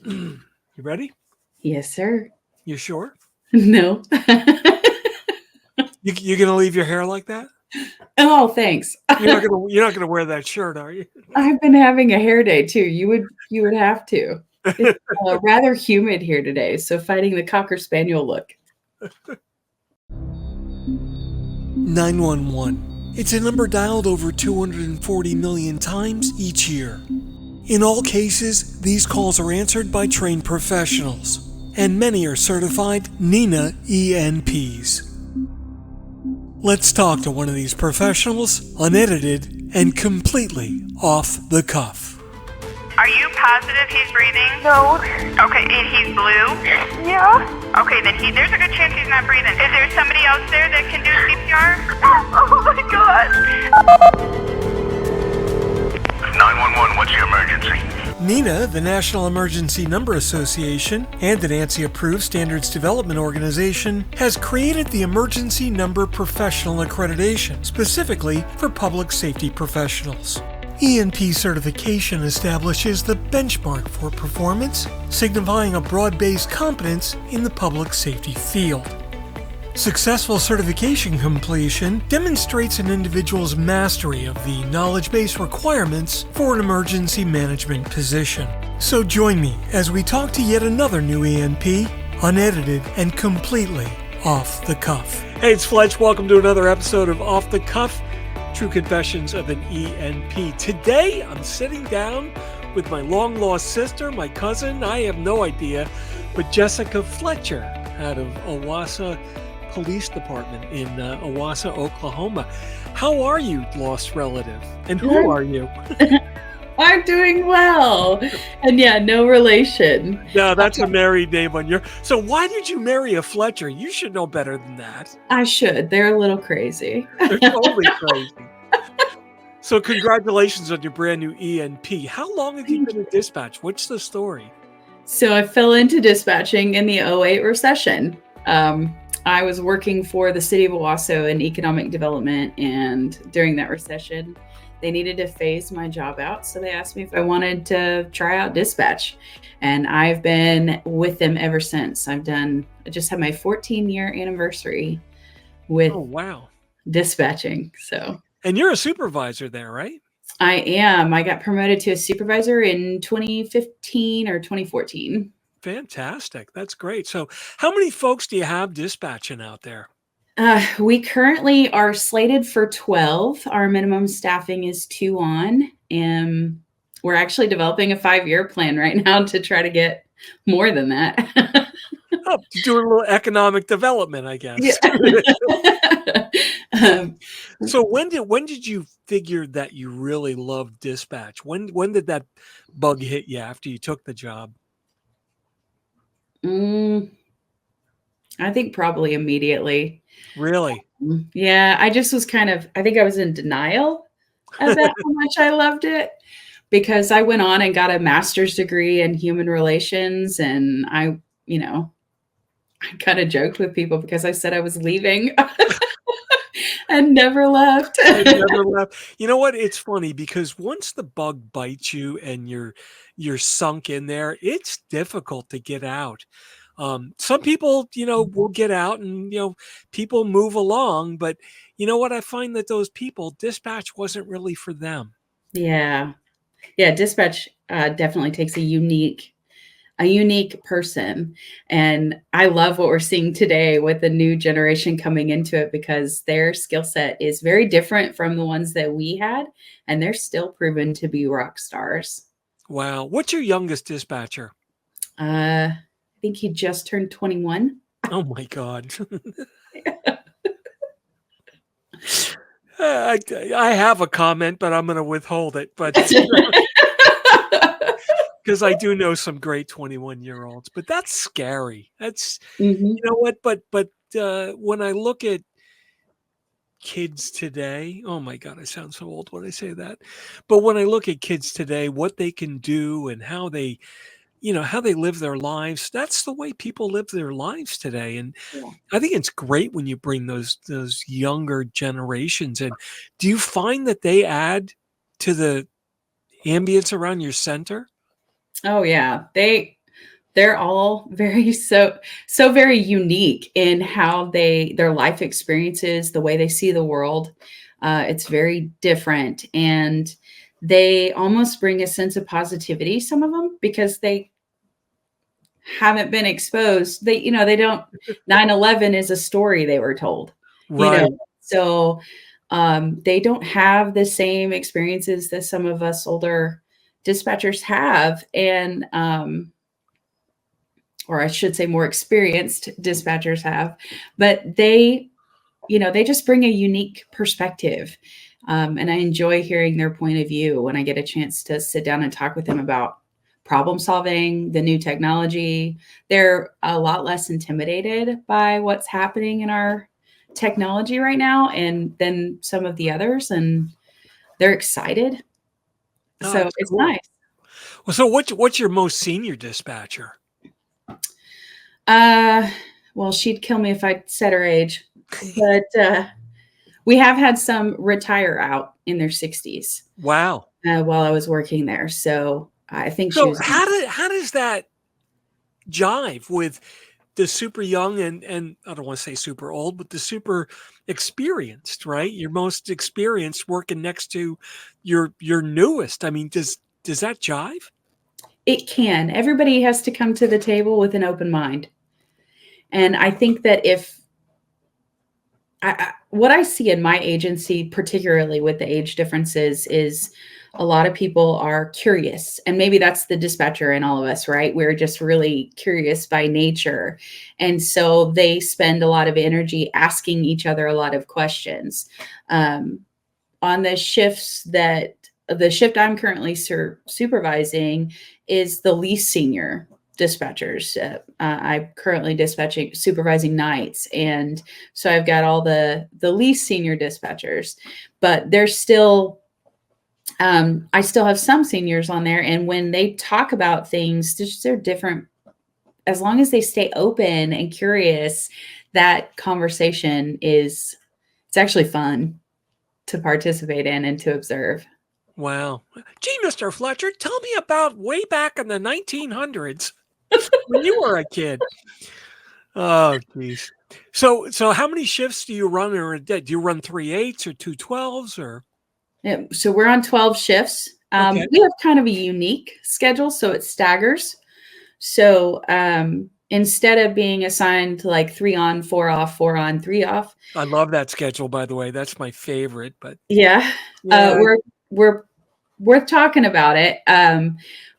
You ready? Yes, sir. You sure? No. You're gonna leave your hair like that? Oh, thanks. You're not gonna wear that shirt, are you? I've been having a hair day too. You would have to. It's rather humid here today, so fighting the cocker spaniel look. 911. It's a number dialed over 240 million times each year. In all cases, these calls are answered by trained professionals, and many are certified NINA ENPs. Let's talk to one of these professionals, unedited and completely off the cuff. Are you positive he's breathing? No. Okay, and he's blue? Yeah. Okay, then there's a good chance he's not breathing. Is there somebody else there that can do CPR? Oh my God. 911, what's the emergency? NINA, the National Emergency Number Association, and an ANSI-approved standards development organization, has created the Emergency Number Professional Accreditation, specifically for public safety professionals. ENP certification establishes the benchmark for performance, signifying a broad-based competence in the public safety field. Successful certification completion demonstrates an individual's mastery of the knowledge base requirements for an emergency management position. So join me as we talk to yet another new ENP, unedited and completely off the cuff. Hey, it's Fletch. Welcome to another episode of Off the Cuff, True Confessions of an ENP. Today, I'm sitting down with my long-lost sister, my cousin, I have no idea, but Jessica Fletcher out of Owasso Police Department in Owasso, Oklahoma. How are you, lost relative? And who are you? I'm doing well. And yeah, no relation. No, that's a married name on your... So why did you marry a Fletcher? You should know better than that. I should. They're a little crazy. They're totally crazy. So congratulations on your brand new ENP. How long have you been in dispatch? What's the story? So I fell into dispatching in the '08 recession. I was working for the city of Owasso in economic development, and during that recession, they needed to phase my job out. So they asked me if I wanted to try out dispatch, and I've been with them ever since. I just had my 14-year anniversary with dispatching. So. And you're a supervisor there, right? I am. I got promoted to a supervisor in 2015 or 2014. Fantastic. That's great. So how many folks do you have dispatching out there? We currently are slated for 12. Our minimum staffing is 2 on. And we're actually developing a 5-year plan right now to try to get more than that. Oh, doing a little economic development, I guess. Yeah. So when did you figure that you really loved dispatch? When did that bug hit you after you took the job? I think probably immediately. Really? Yeah, I just was I think I was in denial about how much I loved it, because I went on and got a master's degree in human relations, and I kind of joked with people because I said I was leaving and never left. I never left. You know what? It's funny because once the bug bites you and you're sunk in there, it's difficult to get out. Some people, will get out and, people move along. But you know what? I find that those people, dispatch wasn't really for them. Yeah. Yeah. Dispatch definitely takes a unique person. And I love what we're seeing today with the new generation coming into it, because their skill set is very different from the ones that we had. And they're still proven to be rock stars. Wow. What's your youngest dispatcher? I think he just turned 21. Oh my God. I have a comment, but I'm going to withhold it. But because I do know some great 21-year-olds, but that's scary. That's, you know what? But when I look at kids today, oh my God, I sound so old when I say that. But when I look at kids today, what they can do and how they live their lives, that's the way people live their lives today. And I think it's great when you bring those younger generations in. Do you find that they add to the ambience around your center? Oh yeah. they're all very unique in how their life experiences, the way they see the world. It's very different, and they almost bring a sense of positivity, some of them, because they haven't been exposed. They don't, 9/11 is a story they were told, Right. so they don't have the same experiences that some of us older dispatchers have. And, or I should say more experienced dispatchers have, but they just bring a unique perspective. And I enjoy hearing their point of view when I get a chance to sit down and talk with them about problem solving, the new technology. They're a lot less intimidated by what's happening in our technology right now and than some of the others, and they're excited. Oh, So that's it's cool. nice. Well, so what's your most senior dispatcher? Well, she'd kill me if I said her age, but we have had some retire out in their 60s Wow. while I was working there. So I think she So was. how does that jive with the super young and I don't want to say super old, but the super experienced, right? Your most experienced working next to your newest. I mean, does that jive? It can. Everybody has to come to the table with an open mind. And I think that if what I see in my agency, particularly with the age differences, is a lot of people are curious. And maybe that's the dispatcher in all of us, right? We're just really curious by nature. And so they spend a lot of energy asking each other a lot of questions. On the shift I'm currently supervising is the least senior dispatchers. I'm currently supervising nights. And so I've got all the least senior dispatchers, but there's still, I still have some seniors on there. And when they talk about things, they're different. As long as they stay open and curious, that conversation it's actually fun to participate in and to observe. Wow. Gee, Mr. Fletcher, tell me about way back in the 1900s when you were a kid. Oh, geez. So how many shifts do you run in a day? Do you run 3/8s or 2/12s or? Yeah, so we're on 12 shifts. Okay. We have kind of a unique schedule, so it staggers. So instead of being assigned to like 3 on, 4 off, 4 on, 3 off. I love that schedule, by the way. That's my favorite. But Yeah, we're worth talking about it.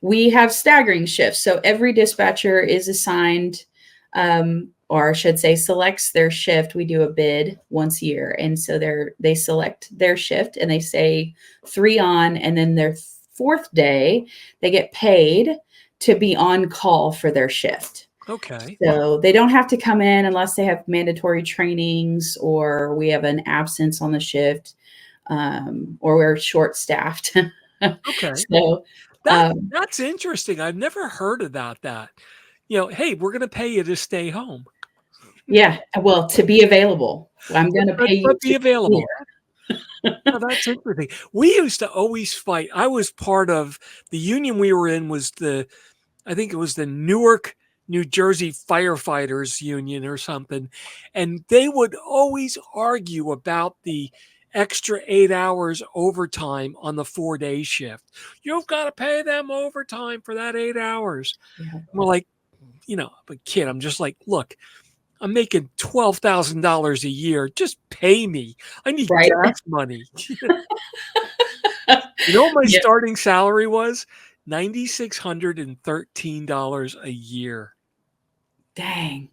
We have staggering shifts. So every dispatcher is assigned, or I should say selects their shift. We do a bid once a year. And so they select their shift and they say 3 on, and then their 4th day, they get paid to be on call for their shift. okay. So they don't have to come in unless they have mandatory trainings or we have an absence on the shift, or we're short staffed. Okay. So That's interesting. I've never heard about that. Hey, we're going to pay you to stay home. yeah, well, to be available, I'm going to pay you But be available. Oh, that's interesting. We used to always fight. I was part of the union we were in I think it was the Newark, New Jersey Firefighters Union or something. And they would always argue about the extra 8 hours overtime on the 4-day shift. You've got to pay them overtime for that 8 hours. Yeah. We're like, a kid, I'm just like, look, I'm making $12,000 a year. Just pay me. I need Right. gas money. You know what my starting salary was? $9,613 a year. Dang.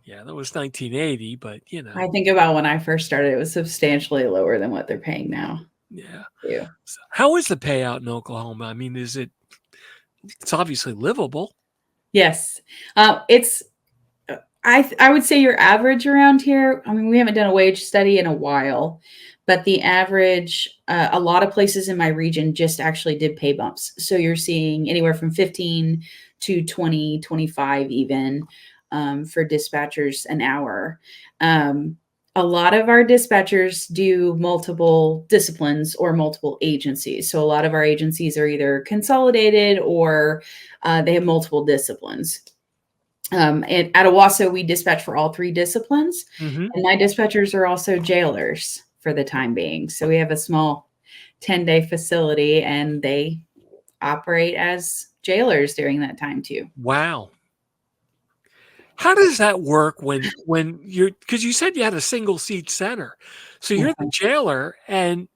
Yeah, that was 1980, but I think about when I first started, it was substantially lower than what they're paying now. Yeah. Yeah. So how is the payout in Oklahoma? I mean, it's obviously livable. Yes. It's, I would say your average around here, I mean, we haven't done a wage study in a while, but the average, a lot of places in my region just actually did pay bumps. So you're seeing anywhere from 15 to 20, 25 even, for dispatchers an hour. a lot of our dispatchers do multiple disciplines or multiple agencies. So a lot of our agencies are either consolidated or they have multiple disciplines. And at Owasso, we dispatch for all 3 disciplines. Mm-hmm. And my dispatchers are also jailers for the time being. So we have a small 10-day facility, and they operate as jailers during that time too. Wow. How does that work when you're, because you said you had a single seat center, so you're the jailer and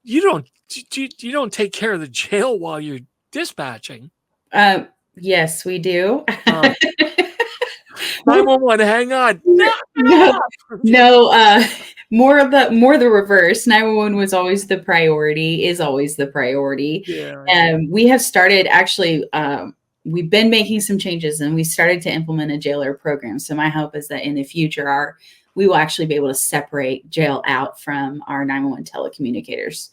you don't take care of the jail while you're dispatching. Yes, we do. 911, hang on. No, more the reverse. 911 was always the priority, is always the priority. Yeah. We have started actually, we've been making some changes, and we started to implement a jailer program. So my hope is that in the future, we will actually be able to separate jail out from our 911 telecommunicators.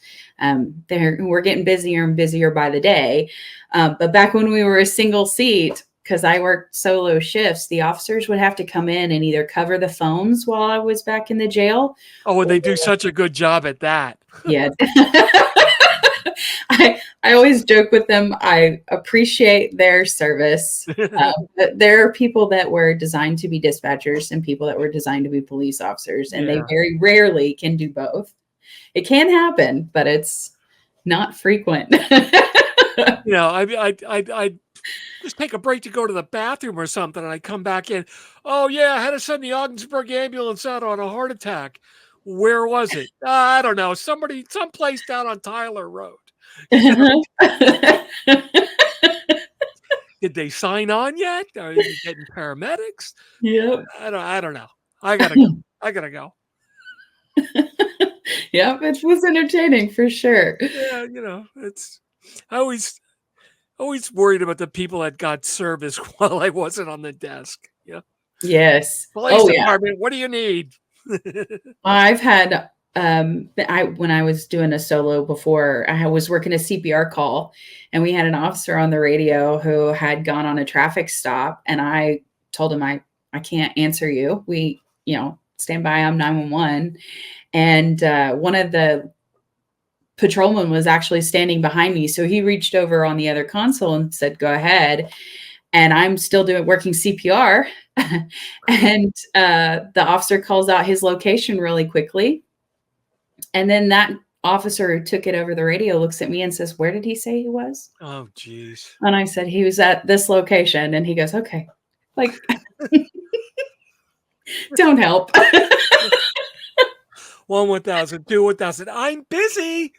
We're getting busier and busier by the day. But back when we were a single seat, because I worked solo shifts, the officers would have to come in and either cover the phones while I was back in the jail. Oh, and they do such a good job at that. Yeah. I always joke with them. I appreciate their service. But there are people that were designed to be dispatchers and people that were designed to be police officers, and they very rarely can do both. It can happen, but it's not frequent. I just take a break to go to the bathroom or something, and I come back in. Oh yeah, I had to send the Ogdensburg ambulance out on a heart attack. Where was it? I don't know. Someplace down on Tyler Road. Did they sign on yet? Are you getting paramedics? Yep. I don't know. I gotta go. Yep, it was entertaining for sure. Yeah, it's I always worried about the people that got service while I wasn't on the desk. Yeah. Yes. Police department, what do you need? I've had when I was doing a solo before, I was working a CPR call, and we had an officer on the radio who had gone on a traffic stop, and I told him I can't answer you. We, stand by, I'm 911. And one of the patrolman was actually standing behind me. So he reached over on the other console and said, go ahead. And I'm still working CPR. And the officer calls out his location really quickly. And then that officer who took it over the radio looks at me and says, where did he say he was? Oh, geez. And I said, he was at this location. And he goes, okay. Like, don't help. 1,000, 2,000. I'm busy.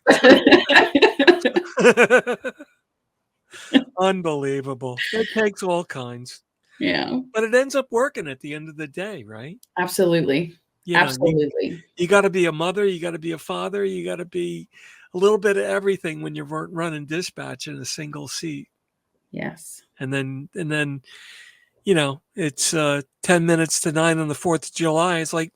Unbelievable. It takes all kinds. Yeah. But it ends up working at the end of the day, right? Absolutely. Absolutely. You got to be a mother. You got to be a father. You got to be a little bit of everything when you're running dispatch in a single seat. Yes. And then it's 10 minutes to 9 on the 4th of July. It's like,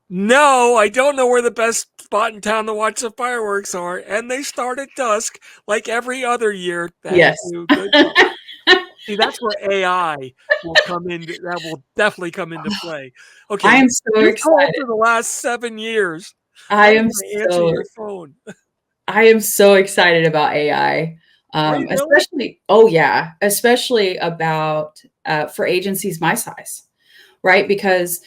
no, I don't know where the best spot in town to watch the fireworks are. And they start at dusk like every other year. Yes. See, that's where AI will come in. That will definitely come into play. Okay. I am so excited. For the last 7 years. I am your phone. I am so excited about AI. Especially about for agencies my size, right? Because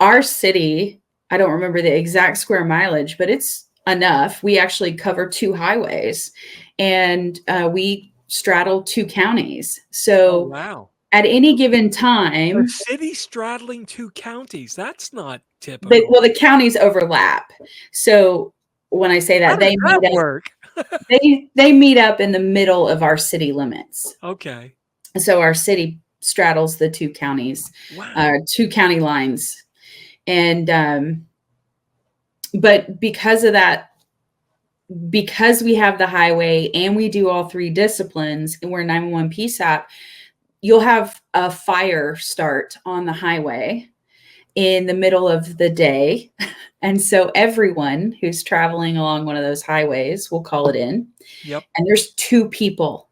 our city, I don't remember the exact square mileage, but it's enough. We actually cover 2 highways, and we straddle 2 counties. So wow. At any given time, a city straddling 2 counties. That's not typical. The counties overlap. So when I say that, they meet up in the middle of our city limits. Okay. So our city straddles the 2 counties, 2 county lines. And, but because of that, because we have the highway and we do all 3 disciplines and we're 911 PSAP, you'll have a fire start on the highway in the middle of the day. And so everyone who's traveling along one of those highways will call it in. Yep. And there's 2 people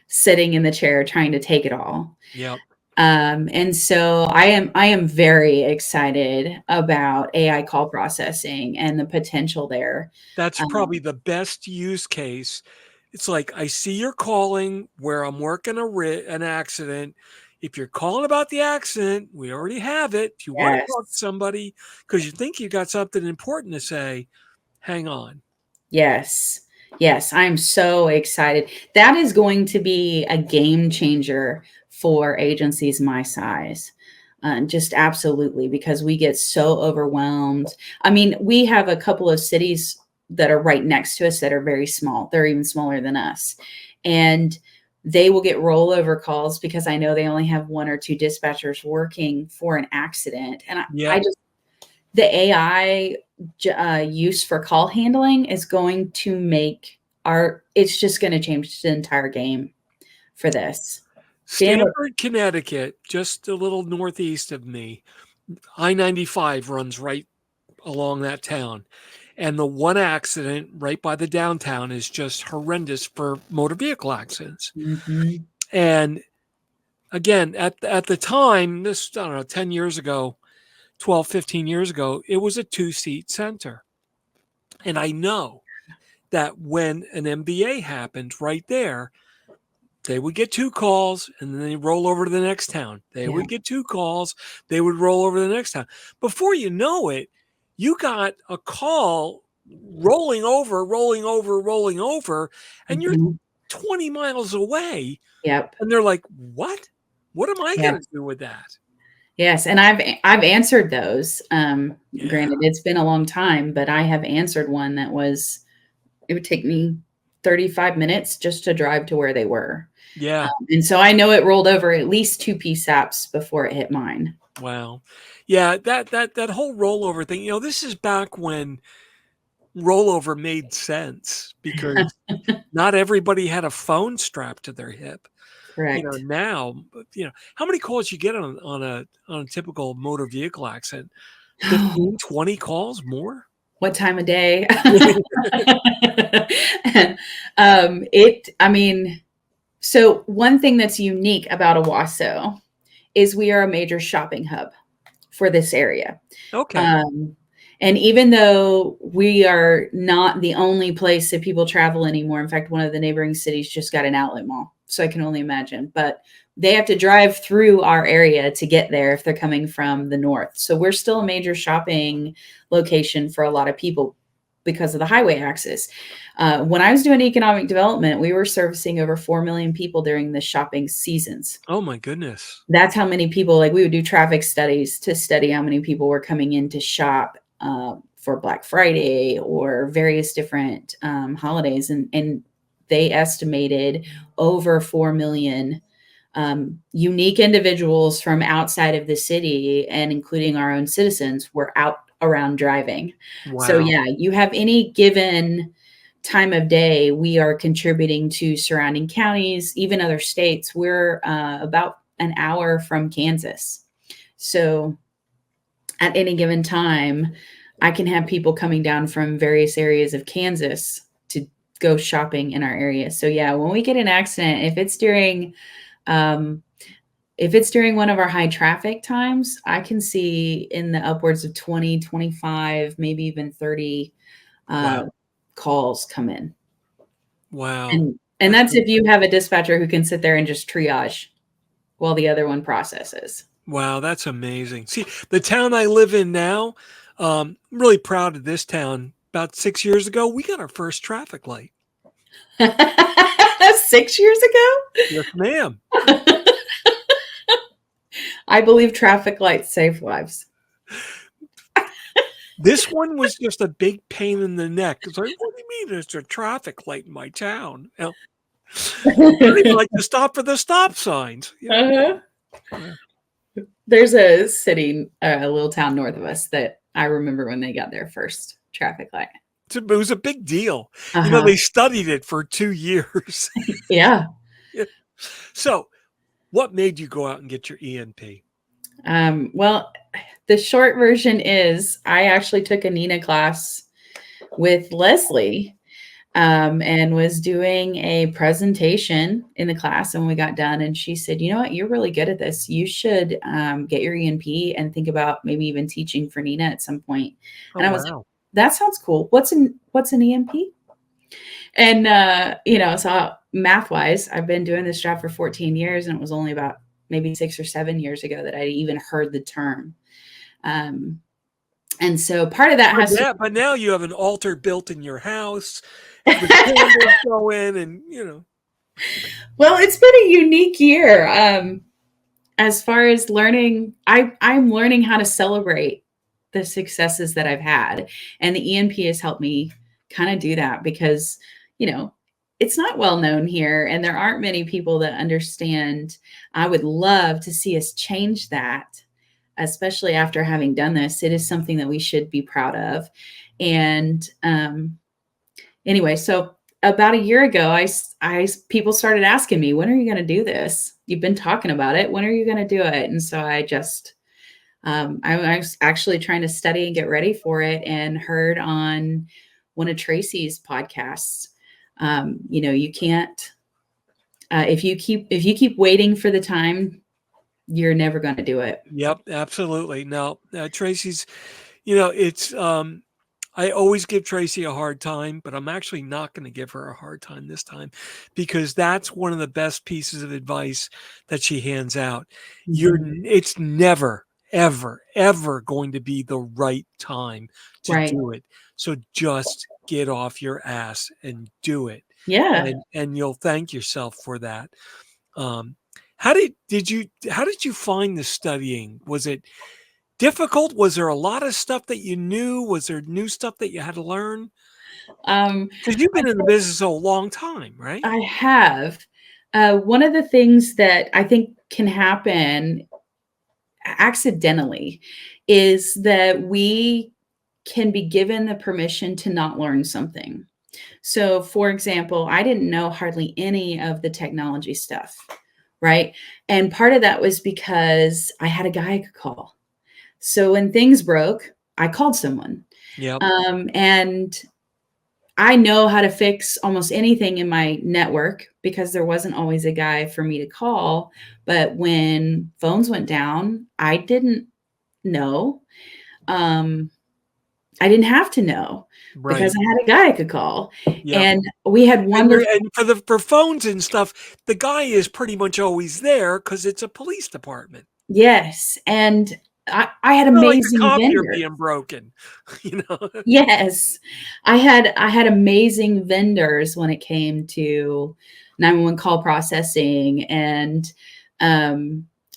sitting in the chair trying to take it all. Yep. And so I am very excited about AI call processing and the potential there. That's probably the best use case. It's like, I see you're calling where I'm working an accident. If you're calling about the accident, we already have it. If you want to talk to Yes. somebody because you think you got something important to say, hang on. Yes. Yes. I'm so excited. That is going to be a game changer for agencies my size. Just absolutely, because we get so overwhelmed. I mean, we have a couple of cities that are right next to us that are very small. They're even smaller than us. And they will get rollover calls because I know they only have one or two dispatchers working for an accident. And Yeah. the AI use for call handling is going to make it's just going to change the entire game for this. Stamford, Connecticut, just a little northeast of me. I-95 runs right along that town. And the one accident right by the downtown is just horrendous for motor vehicle accidents. Mm-hmm. And again, at the time, this, I don't know, 10 years ago, 12, 15 years ago, it was a 2-seat center. And I know that when an MBA happened right there, they would get 2 calls and then they roll over to the next town. They would get 2 calls. They would roll over to the next town. Before you know it, you got a call rolling over, and you're 20 miles away. Yep. And they're like, what? What am I going to do with that? Yes. And I've answered those. Granted, it's been a long time, but I have answered one that it would take me 35 minutes just to drive to where they were. Yeah. And so I know it rolled over at least 2 PSAPs before it hit mine. Wow. Yeah, that whole rollover thing, this is back when rollover made sense because not everybody had a phone strapped to their hip. Correct. Now, how many calls you get on a typical motor vehicle accident? 15, 20 calls more? What time of day? So one thing that's unique about Owasso is we are a major shopping hub for this area. Okay. And even though we are not the only place that people travel anymore, in fact, one of the neighboring cities just got an outlet mall. So I can only imagine, but they have to drive through our area to get there if they're coming from the north. So we're still a major shopping location for a lot of people because of the highway access. When I was doing economic development, we were servicing over 4 million people during the shopping seasons. Oh my goodness. That's how many people, we would do traffic studies to study how many people were coming in to shop for Black Friday or various different holidays. And they estimated over 4 million unique individuals from outside of the city, and including our own citizens, were out around driving. Wow. So yeah, you have any given time of day, we are contributing to surrounding counties, even other states. We're about an hour from Kansas. So at any given time, I can have people coming down from various areas of Kansas to go shopping in our area. So yeah, when we get an accident, if it's during one of our high traffic times, I can see in the upwards of 20, 25, maybe even 30 calls come in. Wow. And that's if you have a dispatcher who can sit there and just triage while the other one processes. Wow, that's amazing. See, the town I live in now, I'm really proud of this town. About 6 years ago, we got our first traffic light. 6 years ago? Yes, ma'am. I believe traffic lights save lives. This one was just a big pain in the neck. It's like, what do you mean there's a traffic light in my town? I don't even like to stop for the stop signs. There's a city, a little town north of us that I remember when they got their first traffic light. It was a big deal. They studied it for 2 years. Yeah. So what made you go out and get your ENP? Well, the short version is I actually took a NINA class with Leslie and was doing a presentation in the class. And we got done, and she said, "You know what? You're really good at this. You should get your ENP and think about maybe even teaching for Nina at some point." Oh, And I was like, wow. "That sounds cool. What's an ENP?" And so math wise, I've been doing this job for 14 years, and it was only about maybe 6 or 7 years ago that I even heard the term. And so part of that has to. But now you have an altar built in your house with candles going, and Well, it's been a unique year. As far as learning, I'm learning how to celebrate the successes that I've had. And the ENP has helped me kind of do that because, it's not well known here and there aren't many people that understand. I would love to see us change that, especially after having done this. It is something that we should be proud of. And anyway, so about a year ago, people started asking me, "When are you going to do this? You've been talking about it. When are you going to do it?" And so I just, I was actually trying to study and get ready for it, and heard on one of Tracy's podcasts, you can't, if you keep waiting for the time, you're never going to do it. Yep, absolutely. No, Tracy's, it's, I always give Tracy a hard time, but I'm actually not going to give her a hard time this time, because that's one of the best pieces of advice that she hands out. It's never, ever, ever going to be the right time to Right. do it. So just get off your ass and do it. Yeah. And you'll thank yourself for that. How did you find the studying? Was it difficult? Was there a lot of stuff that you knew? Was there new stuff that you had to learn? Because you've been in the business a long time, right? I have. One of the things that I think can happen accidentally is that we can be given the permission to not learn something. So, for example, I didn't know hardly any of the technology stuff, right? And part of that was because I had a guy I could call. So when things broke, I called someone. Yeah. And I know how to fix almost anything in my network because there wasn't always a guy for me to call. But when phones went down, I didn't know. I didn't have to know because I had a guy I could call. Yep. And we had wonderful. And for phones and stuff, the guy is pretty much always there because it's a police department. Yes. And I had amazing like the copier vendors. being broken, Yes. I had amazing vendors when it came to 911 call processing and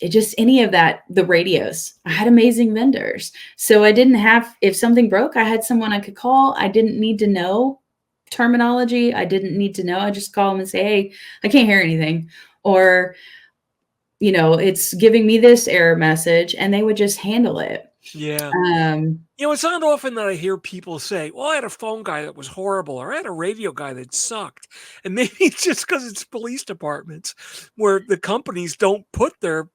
it just any of that, the radios. I had amazing vendors. So I didn't have, if something broke, I had someone I could call. I didn't need to know terminology. I didn't need to know. I just call them and say, "Hey, I can't hear anything." Or, it's giving me this error message, and they would just handle it. Yeah. It's not often that I hear people say, "Well, I had a phone guy that was horrible," or "I had a radio guy that sucked." And maybe it's just because it's police departments where the companies don't put their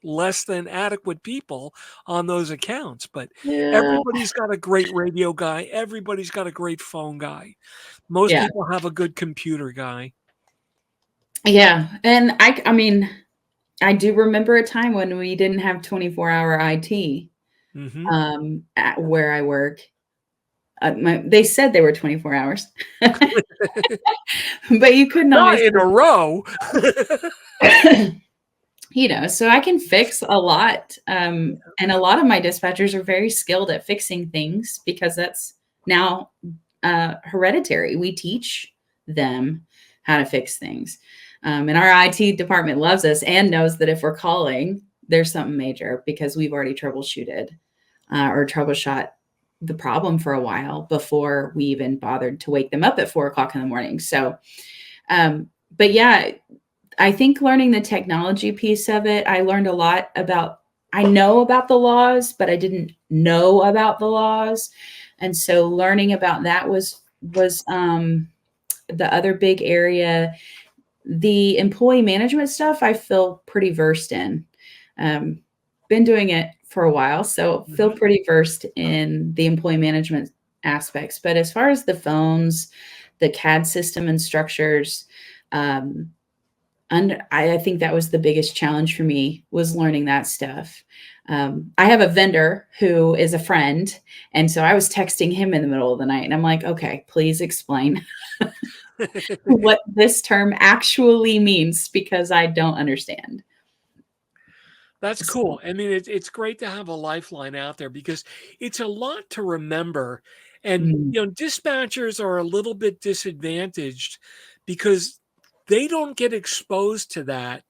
less than adequate people on those accounts. But everybody's got a great radio guy. Everybody's got a great phone guy. Most people have a good computer guy. Yeah. And I mean, I do remember a time when we didn't have 24-hour IT at where I work. They said they were 24 hours, but you couldn't Not always in a row. So I can fix a lot. And a lot of my dispatchers are very skilled at fixing things because that's now hereditary. We teach them how to fix things. And our IT department loves us and knows that if we're calling, there's something major because we've already troubleshot the problem for a while before we even bothered to wake them up at 4 o'clock in the morning. So, but yeah, I think learning the technology piece of it, I learned a lot about, I know about the laws, but I didn't know about the laws. And so learning about that was the other big area. The employee management stuff, I feel pretty versed in. Been doing it for a while, so feel pretty versed in the employee management aspects. But as far as the phones, the CAD system and structures. And I think that was the biggest challenge for me, was learning that stuff. I have a vendor who is a friend. And so I was texting him in the middle of the night and I'm like, okay, please explain what this term actually means, because I don't understand. That's cool. I mean, it's great to have a lifeline out there because it's a lot to remember. And, dispatchers are a little bit disadvantaged because they don't get exposed to that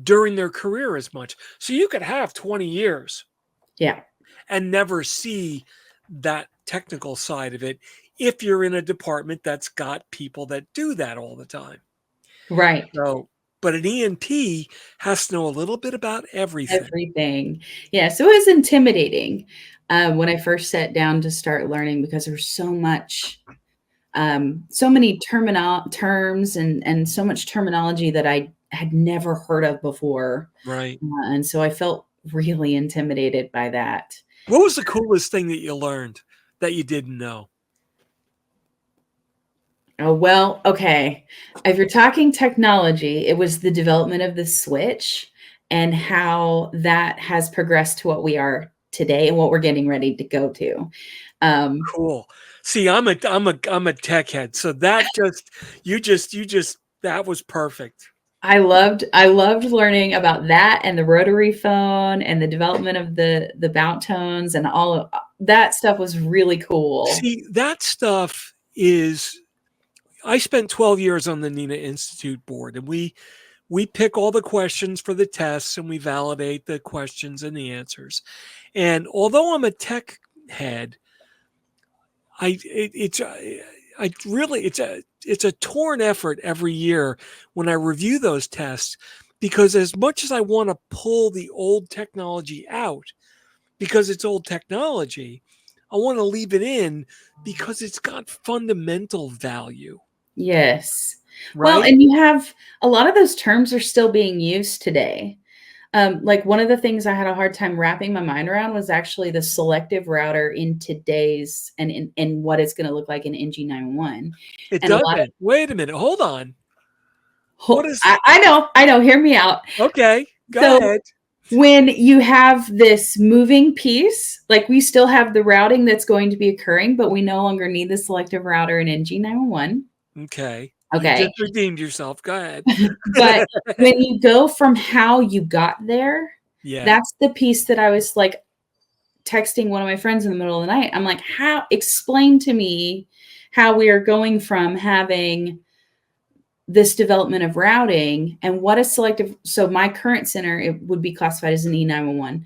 during their career as much. So you could have 20 years and never see that technical side of it if you're in a department that's got people that do that all the time. Right. So, but an ENP has to know a little bit about everything. Everything. Yeah. So it was intimidating when I first sat down to start learning, because there was so much, so many terms and so much terminology that I had never heard of before. Right. And so I felt really intimidated by that. What was the coolest thing that you learned that you didn't know? Oh, well, okay. If you're talking technology, it was the development of the switch and how that has progressed to what we are today and what we're getting ready to go to. Cool. See, I'm a tech head, so that that was perfect. I loved learning about that and the rotary phone and the development of the bout tones and all of that stuff was really cool. See, that stuff is, I spent 12 years on the NINA Institute board, and we pick all the questions for the tests and we validate the questions and the answers. And although I'm a tech head, it's a torn effort every year when I review those tests, because as much as I want to pull the old technology out because it's old technology, I want to leave it in because it's got fundamental value. Yes. Right? Well, and you have a lot of those terms are still being used today. Like one of the things I had a hard time wrapping my mind around was actually the selective router in today's and in what it's going to look like in NG911. It And doesn't. Wait a minute. Hold on. What is? I know. Hear me out. Okay. Go ahead. When you have this moving piece, like we still have the routing that's going to be occurring, but we no longer need the selective router in NG911. Okay. Okay. You just redeemed yourself. Go ahead. But when you go from how you got there, that's the piece that I was like texting one of my friends in the middle of the night. I'm like, explain to me how we are going from having this development of routing and what is selective. So my current center, it would be classified as an E911.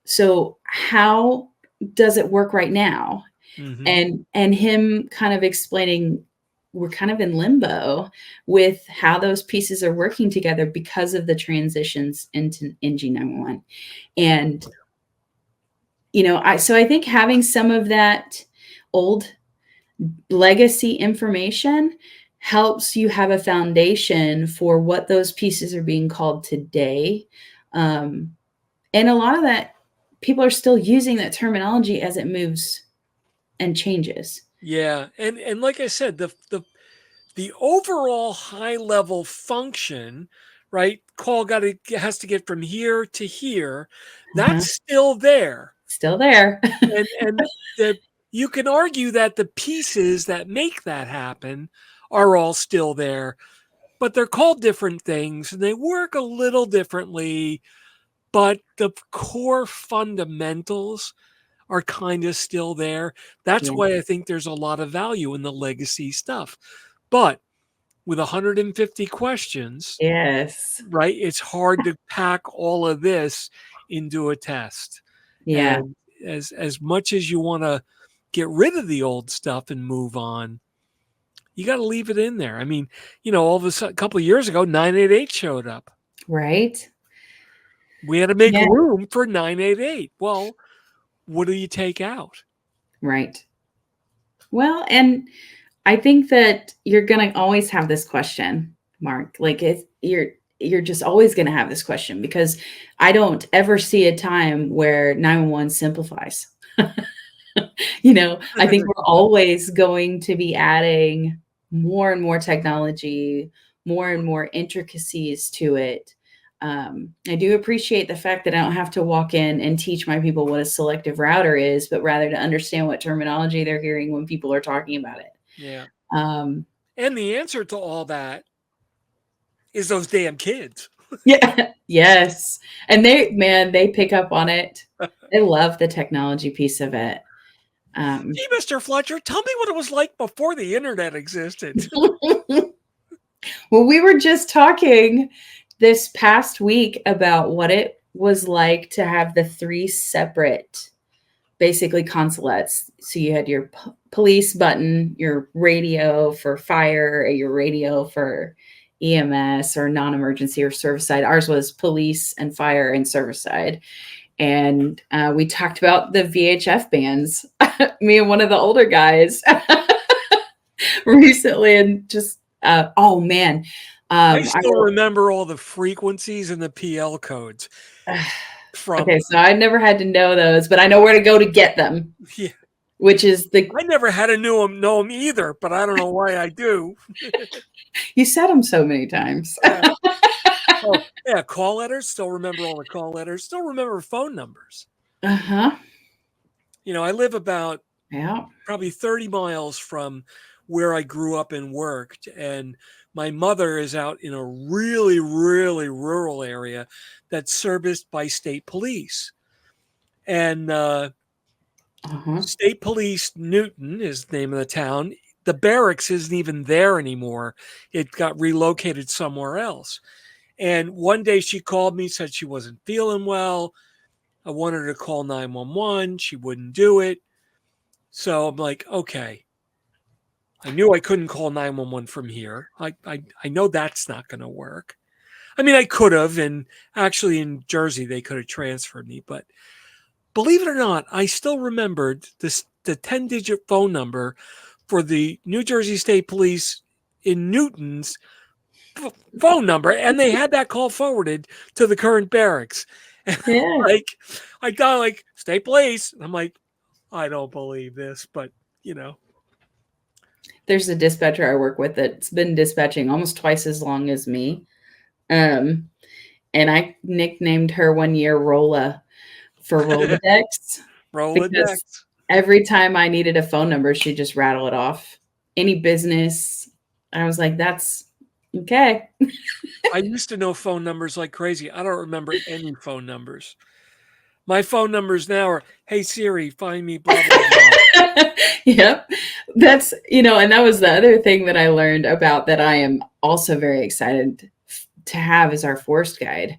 So how does it work right now? Mm-hmm. And him kind of explaining, we're kind of in limbo with how those pieces are working together because of the transitions into NG911. And, I think having some of that old legacy information helps you have a foundation for what those pieces are being called today. And a lot of that, people are still using that terminology as it moves and changes. Yeah. And like I said, the overall high level function, right? Call has to get from here to here. That's still there. Still there. and you can argue that the pieces that make that happen are all still there, but they're called different things and they work a little differently, but the core fundamentals are kind of still there. That's why I think there's a lot of value in the legacy stuff. But with 150 questions, right, it's hard to pack all of this into a test. Yeah. And as much as you want to get rid of the old stuff and move on, you got to leave it in there. I mean, all of a sudden, a couple of years ago, 988 showed up. Right. We had to make room for 988. Well, what do you take out? Right. Well, and I think that you're going to always have this question, Mark. Like you're just always going to have this question because I don't ever see a time where 911 simplifies. I think we're always going to be adding more and more technology, more and more intricacies to it. I do appreciate the fact that I don't have to walk in and teach my people what a selective router is, but rather to understand what terminology they're hearing when people are talking about it. Yeah. Um, And the answer to all that is those damn kids. yeah. Yes. And they pick up on it. They love the technology piece of it. Hey, Mr. Fletcher, tell me what it was like before the internet existed. Well, we were just talking this past week about what it was like to have the 3 separate, basically, consulates. So you had your police button, your radio for fire, your radio for EMS or non-emergency or service side. Ours was police and fire and service side. And we talked about the VHF bands, me and one of the older guys recently, and just, oh man. I still remember all the frequencies and the PL codes. Okay, so I never had to know those, but I know where to go to get them. Yeah. Which is I never had to know them either, but I don't know why I do. You said them so many times. Oh, yeah, call letters. Still remember all the call letters. Still remember phone numbers. Uh-huh. I live about probably 30 miles from where I grew up and worked. And my mother is out in a really, really rural area that's serviced by state police. And State Police Newton is the name of the town. The barracks isn't even there anymore. It got relocated somewhere else. And one day she called me, said she wasn't feeling well. I wanted her to call 911. She wouldn't do it. So I'm like, okay. I knew I couldn't call 911 from here. I know that's not going to work. I mean, I could have, and actually in Jersey, they could have transferred me. But believe it or not, I still remembered the 10-digit phone number for the New Jersey State Police in Newton's phone number, and they had that call forwarded to the current barracks. Yeah. I got state police. I'm like, I don't believe this, but There's a dispatcher I work with that's been dispatching almost twice as long as me. And I nicknamed her one year Rolla for Rolodex. Rolodex. Every time I needed a phone number, she'd just rattle it off. Any business. I was like, that's okay. I used to know phone numbers like crazy. I don't remember any phone numbers. My phone numbers now are, hey Siri, find me blah, blah, blah. Yep. That's, and that was the other thing that I learned about that I am also very excited to have as our forest guide.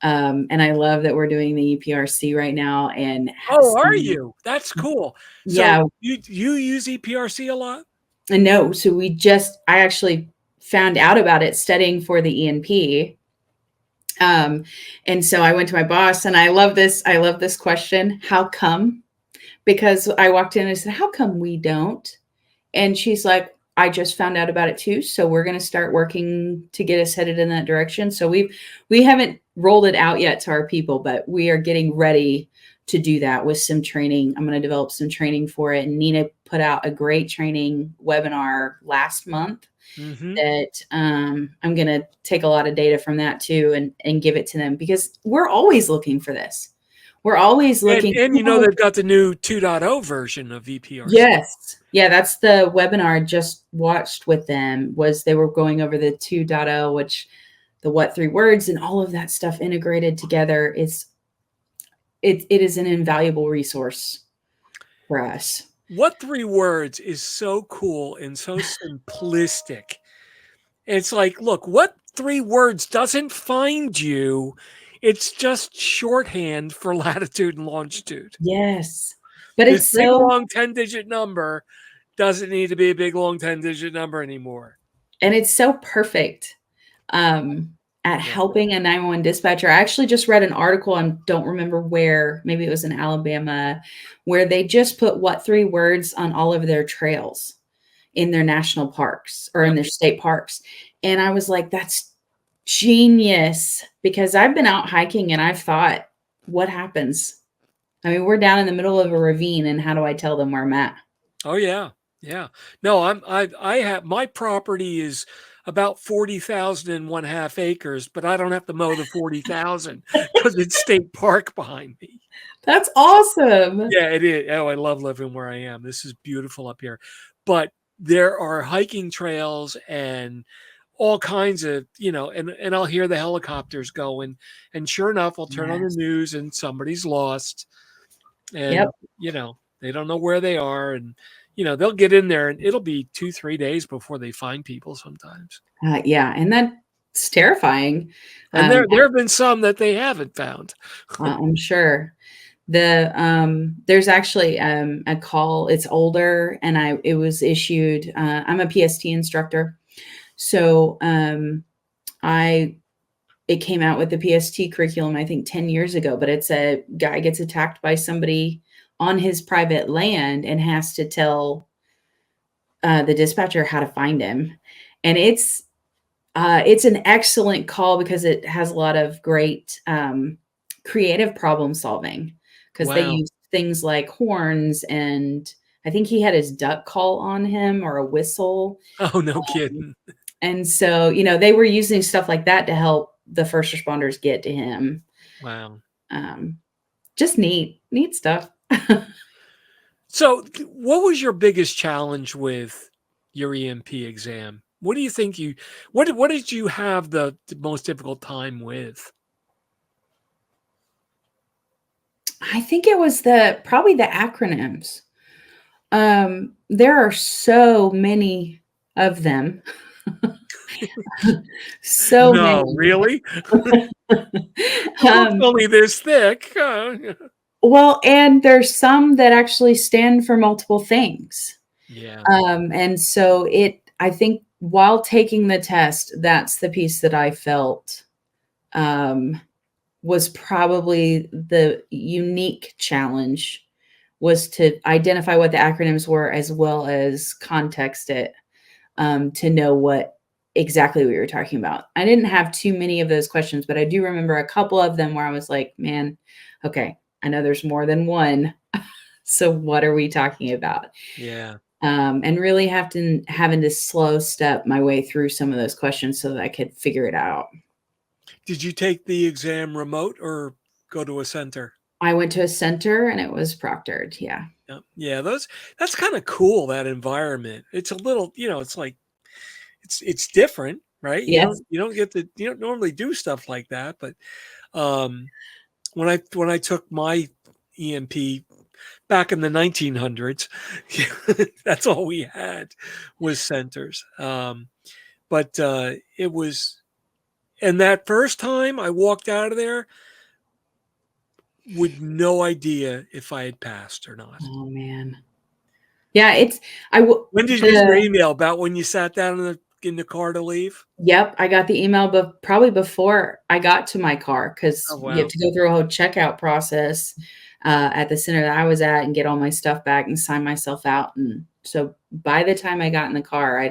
And I love that we're doing the EPRC right now. And are you? That's cool. Yeah. So you use EPRC a lot? And no. So I actually found out about it studying for the ENP. And so I went to my boss, and I love this question. How come? Because I walked in and I said, how come we don't? And she's like, I just found out about it too. So we're going to start working to get us headed in that direction. So we haven't rolled it out yet to our people, but we are getting ready to do that with some training. I'm going to develop some training for it. And Nina put out a great training webinar last month that I'm going to take a lot of data from that too and give it to them, because we're always looking for this. We're always looking. And they've got the new 2.0 version of EPRC. Yes. Yeah, that's the webinar I just watched with them. They were going over the 2.0, which the what 3 words and all of that stuff integrated together. It is an invaluable resource for us. What 3 words is so cool and so simplistic. It's like, look, what 3 words doesn't find you. It's just shorthand for latitude and longitude. Yes. But it's big, long 10-digit number doesn't need to be a big, long 10-digit number anymore. And it's so perfect at helping a 911 dispatcher. I actually just read an article, I don't remember where, maybe it was in Alabama, where they just put what 3 words on all of their trails in their national parks or in their state parks. And I was like, that's genius, because I've been out hiking and I've thought, what happens? I mean, we're down in the middle of a ravine, and how do I tell them where I'm at? Oh, yeah. Yeah. No, I have, my property is about 40,000 and 1/2 acres, but I don't have to mow the 40,000 because it's state park behind me. That's awesome. Yeah, it is. Oh, I love living where I am. This is beautiful up here. But there are hiking trails and all kinds of, and I'll hear the helicopters going, and sure enough, I'll turn on the Yes. news and somebody's lost, and Yep. they don't know where they are, and they'll get in there and it'll be 2-3 days before they find people sometimes. Yeah, and that's terrifying. And there have been some that they haven't found. I'm sure. There's actually a call. It's older, and it was issued. I'm a PST instructor, so it came out with the PST curriculum, I think 10 years ago. But it's a guy gets attacked by somebody on his private land and has to tell the dispatcher how to find him, and it's an excellent call because it has a lot of great creative problem solving, because they Wow. use things like horns, and I think he had his duck call on him or a whistle. Oh, no kidding. And so, they were using stuff like that to help the first responders get to him. Wow. Just neat stuff. So what was your biggest challenge with your EMP exam? What do you think what did you have the most difficult time with? I think it was probably the acronyms. There are so many of them. So No, many. really? It's only this thick. Well, and there's some that actually stand for multiple things. Yeah. And so I think while taking the test, that's the piece that I felt was probably the unique challenge, was to identify what the acronyms were as well as context it to know what exactly we were talking about. I didn't have too many of those questions, but I do remember a couple of them where I was like, man, okay, I know there's more than one. So what are we talking about? Yeah. And really having to slow step my way through some of those questions so that I could figure it out. Did you take the exam remote or go to a center? I went to a center and it was proctored. Yeah. Yeah, that's kind of cool, that environment. It's a little, it's like it's different, right? Yes. You don't normally do stuff like that, but when I took my EMP back in the 1900s, that's all we had was centers. But it was, and that first time I walked out of there with no idea if I had passed or not. Oh man. Yeah, When did you get your email about when you sat down in the car to leave? Yep, I got the email, but probably before I got to my car, because Oh, you have wow. to go through a whole checkout process at the center that I was at and get all my stuff back and sign myself out. And so by the time I got in the car, I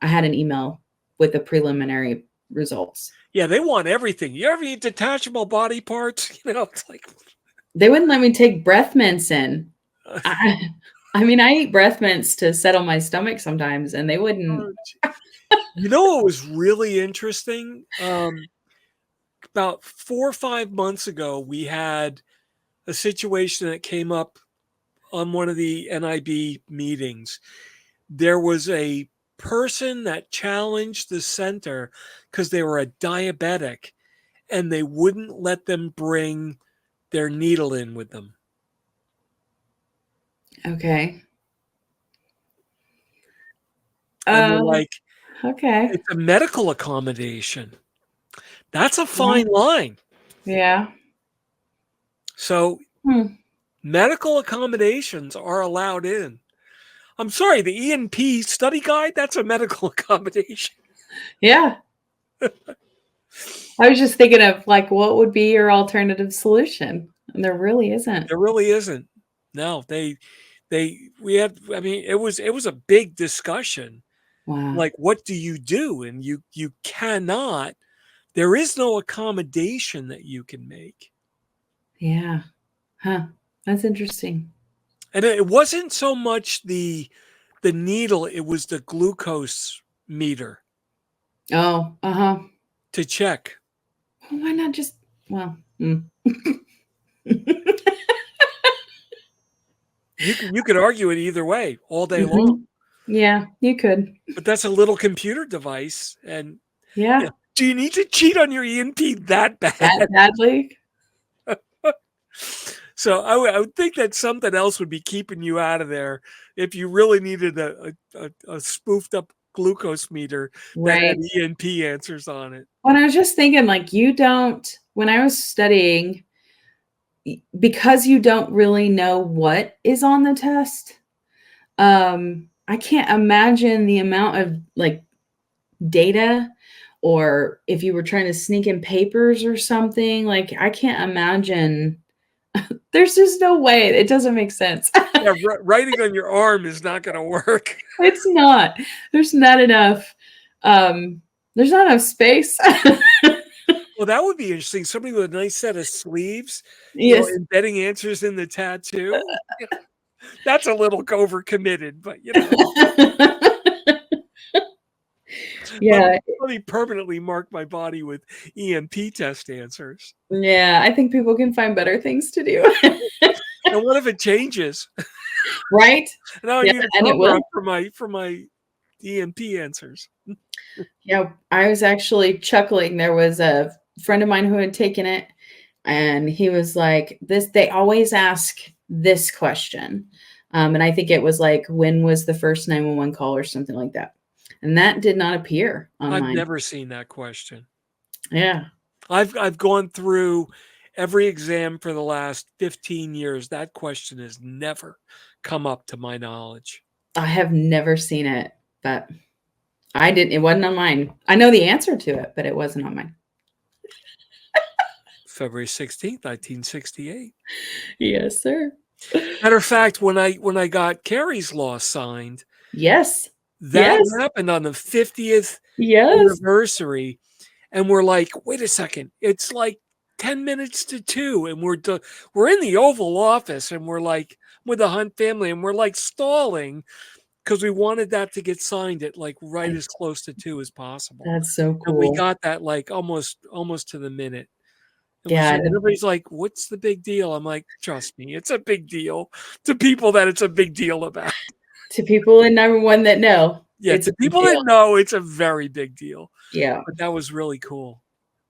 had an email with the preliminary results. Yeah, they want everything. You ever eat detachable body parts? It's like They wouldn't let me take breath mints in. I mean, I eat breath mints to settle my stomach sometimes, and they wouldn't. what was really interesting? About 4 or 5 months ago, we had a situation that came up on one of the NIB meetings. There was a person that challenged the center because they were a diabetic and they wouldn't let them bring their needle in with them. Okay. And they're like, okay. it's a medical accommodation. That's a fine line. Yeah. So medical accommodations are allowed in. I'm sorry, the ENP study guide, that's a medical accommodation. Yeah. I was just thinking of like, what would be your alternative solution? And there really isn't. There really isn't. No, it was a big discussion. Wow. Like, what do you do? And you cannot, there is no accommodation that you can make. Yeah. Huh. That's interesting. And it wasn't so much the needle, it was the glucose meter Oh, to check. why not just, well, You could argue it either way all day long. Yeah, you could. But that's a little computer device. And Yeah, do you need to cheat on your ENP that bad? that badly. So I would think that something else would be keeping you out of there if you really needed a spoofed up glucose meter that Right. had ENP answers on it. When I was just thinking, like, when I was studying, because you don't really know what is on the test, I can't imagine the amount of like data, or if you were trying to sneak in papers or something, like I can't imagine. There's just no way. It doesn't make sense. Yeah, writing on your arm is not going to work. It's not. There's not enough. There's not enough space. Well, that would be interesting. Somebody with a nice set of sleeves, Yes. embedding answers in the tattoo. That's a little overcommitted, but Yeah. Let me permanently mark my body with EMP test answers. Yeah, I think people can find better things to do. And what if it changes? Right? Now I Yeah, need a and it cover will. up for my EMP answers. Yeah, I was actually chuckling. There was a friend of mine who had taken it, and he was like, they always ask this question. And I think it was like, when was the first 911 call or something like that? And that did not appear on I've mine. never seen that question. Yeah. I've gone through every exam for the last 15 years. That question has never come up to my knowledge. I have never seen it, but it wasn't on mine. I know the answer to it, but it wasn't on mine. February 16th, 1968. Yes, sir. Matter of fact, when I got Carrie's Law signed, Yes. that Yes. happened on the 50th Yes. anniversary. And we're like, wait a second, it's like 10 minutes to 2. And we're in the Oval Office, and we're like with the Hunt family, and we're like stalling because we wanted that to get signed at like right as close to 2 as possible. That's so And we cool. got that like almost to the minute. Yeah. And everybody's like, what's the big deal? I'm like, trust me, it's a big deal to people that it's a big deal about. To people in 911 that know. Yeah, it's to a big people deal. that know, it's a very big deal. Yeah. But that was really cool.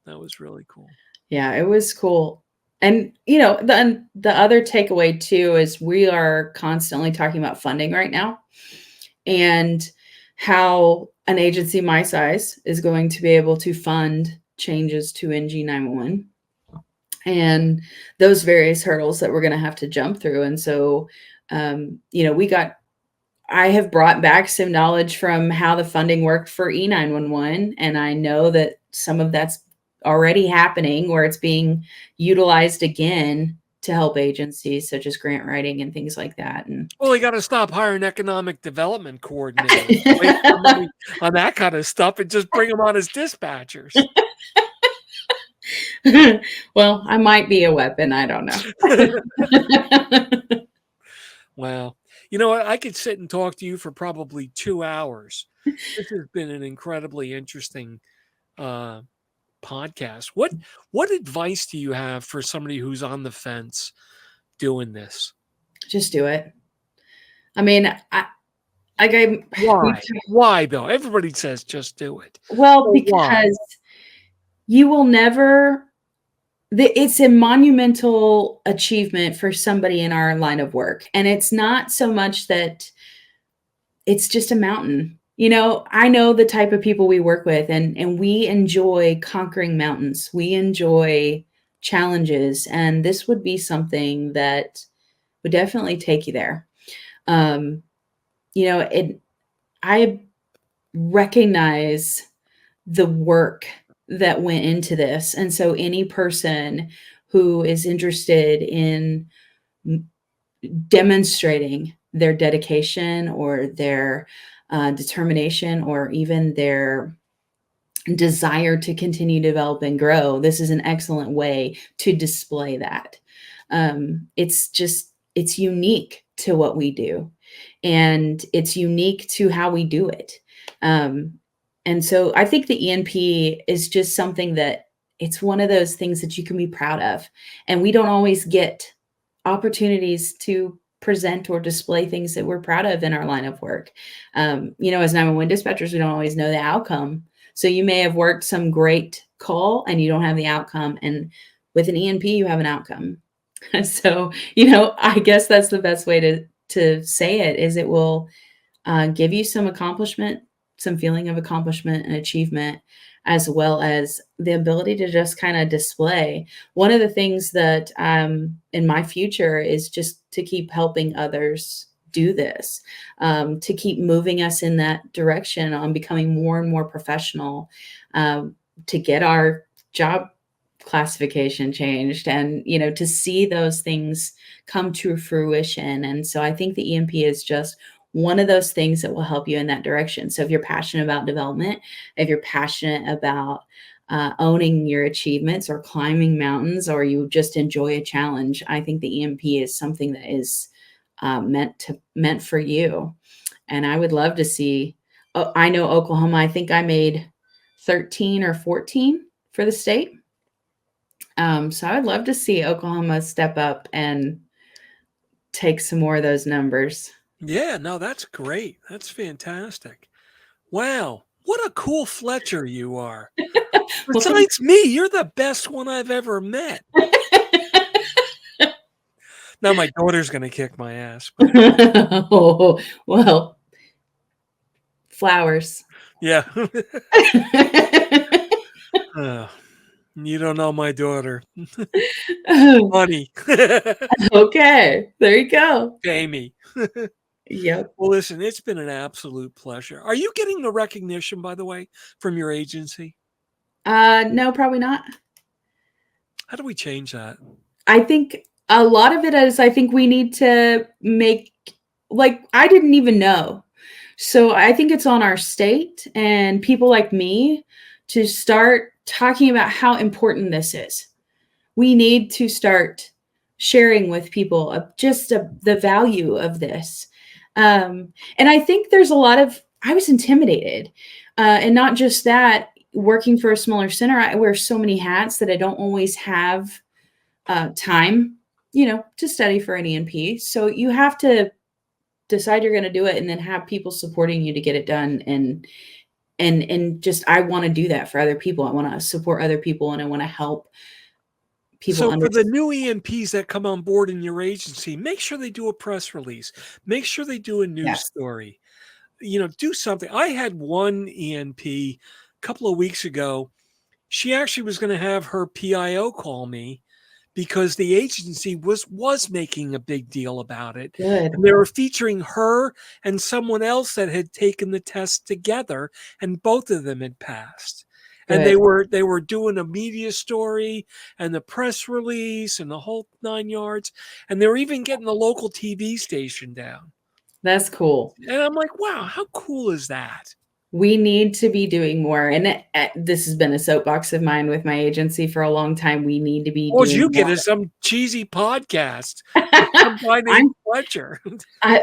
That was really cool. Yeah, it was cool. And the other takeaway too is we are constantly talking about funding right now, and how an agency my size is going to be able to fund changes to NG 911 and those various hurdles that we're going to have to jump through. And so, I have brought back some knowledge from how the funding worked for E911, and I know that some of that's already happening, where it's being utilized again to help agencies such as grant writing and things like that. And well, they got to stop hiring economic development coordinators wait for money on that kind of stuff and just bring them on as dispatchers. Well, I might be a weapon. I don't know. Wow. You know what? I could sit and talk to you for probably 2 hours. This has been an incredibly interesting podcast. What advice do you have for somebody who's on the fence doing this? Just do it. I mean, Why though? Everybody says just do it. Well, So because why? you will never. It's a monumental achievement for somebody in our line of work, and it's not so much that it's just a mountain. I know the type of people we work with, and we enjoy conquering mountains. We enjoy challenges, and this would be something that would definitely take you there. I recognize the work that went into this. And so any person who is interested in demonstrating their dedication or their determination, or even their desire to continue to develop and grow, this is an excellent way to display that. It's unique to what we do, and it's unique to how we do it. And so I think the ENP is just something that it's one of those things that you can be proud of. And we don't always get opportunities to present or display things that we're proud of in our line of work. As 911 dispatchers, we don't always know the outcome. So you may have worked some great call and you don't have the outcome. And with an ENP, you have an outcome. So, I guess that's the best way to say it, is it will give you some accomplishment, some feeling of accomplishment and achievement, as well as the ability to just kind of display. One of the things that in my future is just to keep helping others do this, to keep moving us in that direction on becoming more and more professional, to get our job classification changed, and to see those things come to fruition. And so I think the EMP is just one of those things that will help you in that direction. So if you're passionate about development, if you're passionate about owning your achievements or climbing mountains, or you just enjoy a challenge, I think the EMP is something that is meant for you. And I would love to see, I know Oklahoma, I think I made 13 or 14 for the state. So I would love to see Oklahoma step up and take some more of those numbers. Yeah, no, that's great. That's fantastic. Wow, what a cool Fletcher you are. Besides me, you're the best one I've ever met. Now my daughter's going to kick my ass. Oh, well, flowers. Yeah. You don't know my daughter. Money. Okay, there you go. Pay me. Yep. Well, listen, it's been an absolute pleasure. Are you getting the recognition, by the way, from your agency? No, probably not. How do we change that? I think a lot of it is, I think we need to make, I didn't even know. So I think it's on our state and people like me to start talking about how important this is. We need to start sharing with people of just the value of this. And I think there's I was intimidated. And not just that, working for a smaller center, I wear so many hats that I don't always have time, to study for an ENP. So you have to decide you're going to do it and then have people supporting you to get it done. And just, I want to do that for other people. I want to support other people and I want to help people. So for the new EMPs that come on board in your agency, make sure they do a press release. Make sure they do a news story. Do something. I had one EMP a couple of weeks ago. She actually was going to have her PIO call me because the agency was making a big deal about it. Good. And they were featuring her and someone else that had taken the test together, and both of them had passed. Good. And they were doing a media story and the press release and the whole 9 yards. And they were even getting the local TV station down. That's cool. And I'm like, wow, how cool is that? We need to be doing more. And this has been a soapbox of mine with my agency for a long time. We need to be doing you more. Get is some cheesy podcast. I'm Fletcher.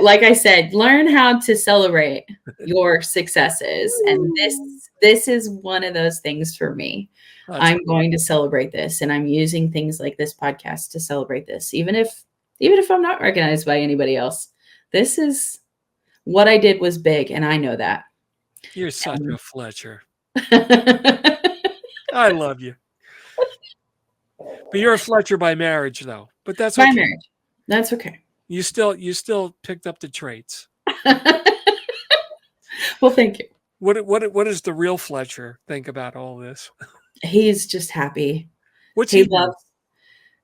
Like I said, learn how to celebrate your successes. And this is one of those things for me. I'm going to celebrate this. And I'm using things like this podcast to celebrate this. Even if I'm not recognized by anybody else, this is what I did was big. And I know that. You're such a Fletcher. I love you. But you're a Fletcher by marriage, though. But that's okay. By marriage. That's okay. You still picked up the traits. Well, thank you. What does the real Fletcher think about all this? He's just happy. What's he loves?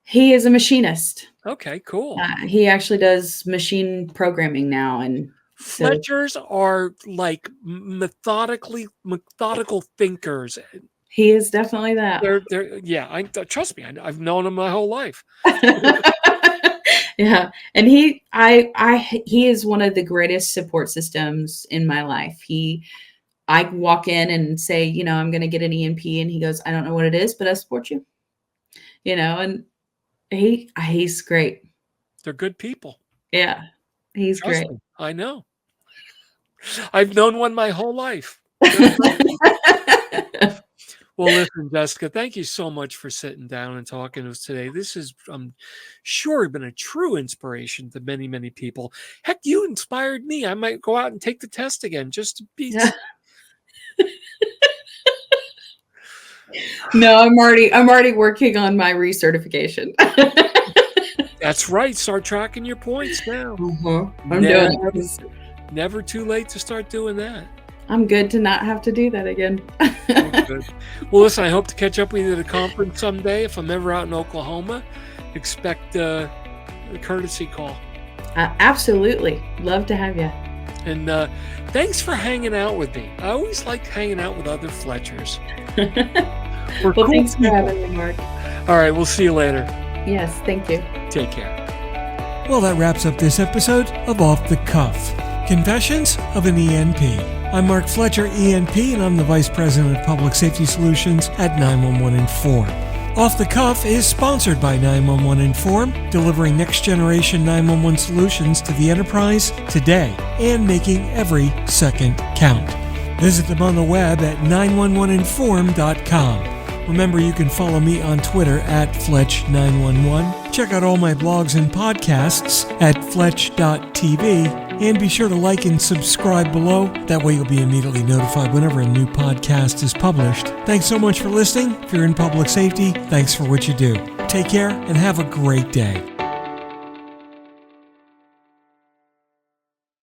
He is a machinist. Okay, cool. He actually does machine programming now, and Fletchers are like methodical thinkers. He is definitely that. Trust me, I've known him my whole life. Yeah, and he is one of the greatest support systems in my life. I walk in and say, I'm going to get an ENP, and he goes, I don't know what it is, but I support you. And he's great. They're good people. Yeah. He's Trust great. me, I know. I've known one my whole life. Well, listen, Jessica, thank you so much for sitting down and talking to us today. This has, I'm sure, been a true inspiration to many, many people. Heck, you inspired me. I might go out and take the test again just to be. No, I'm already working on my recertification. That's right. Start tracking your points now. I'm doing it. Never too late to start doing that. I'm good to not have to do that again. Good. Well, listen, I hope to catch up with you at a conference someday. If I'm ever out in Oklahoma, expect a courtesy call. Absolutely. Love to have you. And thanks for hanging out with me. I always like hanging out with other Fletchers. Well, cool thanks for people. having me, Mark. All right, we'll see you later. Yes, thank you. Take care. Well, that wraps up this episode of Off the Cuff, Confessions of an ENP. I'm Mark Fletcher, ENP, and I'm the Vice President of Public Safety Solutions at 911 Inform. Off the Cuff is sponsored by 911 Inform, delivering next-generation 911 solutions to the enterprise today and making every second count. Visit them on the web at 911inform.com. Remember, you can follow me on Twitter at Fletch911. Check out all my blogs and podcasts at Fletch.tv. And be sure to like and subscribe below. That way you'll be immediately notified whenever a new podcast is published. Thanks so much for listening. If you're in public safety, thanks for what you do. Take care and have a great day.